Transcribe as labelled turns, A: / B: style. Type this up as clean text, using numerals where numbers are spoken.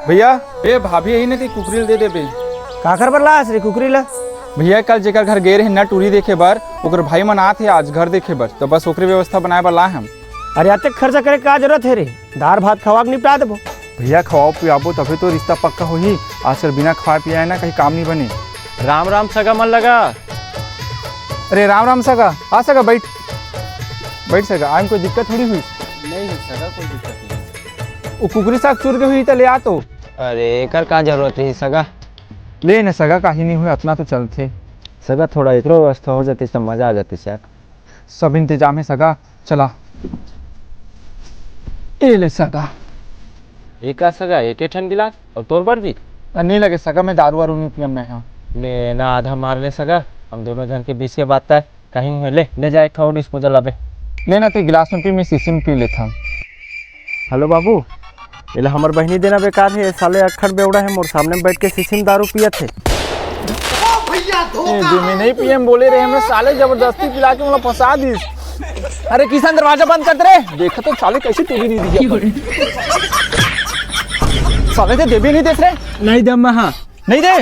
A: भैया ए भाभी यही ना कि कुकरी दे दे बे।
B: का कर बर लास रे कुकरी ला?
A: भैया कल जेकर घर गए रहे ना टूरी देखे बर ओकर भाई मन आथे आज घर देखे बर, तो बस ओकरे व्यवस्था बनाए बर लाए हम।
B: अरे अतक खर्चा करे का जरूरत है रे? दाल भात खवा के निपटा देबो।
A: भैया खवाओ पियाबो तभी तो रिश्ता पक्का होही। आजकल बिना खवाए पियाए ना कहीं काम नहीं बने।
C: राम राम सगा मन लगा।
A: अरे राम राम सगा, आ सगा बैठ बैठ सगा। आम कोई दिक्कत थोड़ी हुई?
C: नहीं सगा कोई दिक्कत नहीं।
A: वो कुकरी साग चूर के हुई तो ले आ तो।
C: अरे एकर का जरूरत है सगा?
A: ले न सगा, काही नहीं हुई उतना तो चलते।
C: सगा थोड़ा इतरो व्यवस्था हो जाती तो मजा आ जाती सर।
A: सब इंतजाम है सगा, चला ए ले सगा।
C: एक सगा एक ठन गिलास और तोर पर भी
A: नहीं लगे सगा, मैं दारू वारू नहीं पियम मैं।
C: ले ना आधा मार ले सगा, हम दोनों जन के बीच के बात है। कहीं ले जाए खाओ डिस्पोजल अबे
A: लेना तो गिलास में पी, मैं शीशी में पी लेता हूँ।
C: हेलो बाबू, ये हमार बहनी देना बेकार है। साले अखड़ बेवड़ा है, मोर सामने बैठ के शीशी में दारू पिया थे।
A: मैं नहीं पियम बोले रहे हमें, साले जबरदस्ती पिला के मतलब फंसा दी। अरे किसान दरवाजा बंद कर दे रे। देखा तो साले कैसे टीवी नहीं दी। साले तो दे भी नहीं देख रहे।
B: नहीं दम हाँ
A: नहीं दे।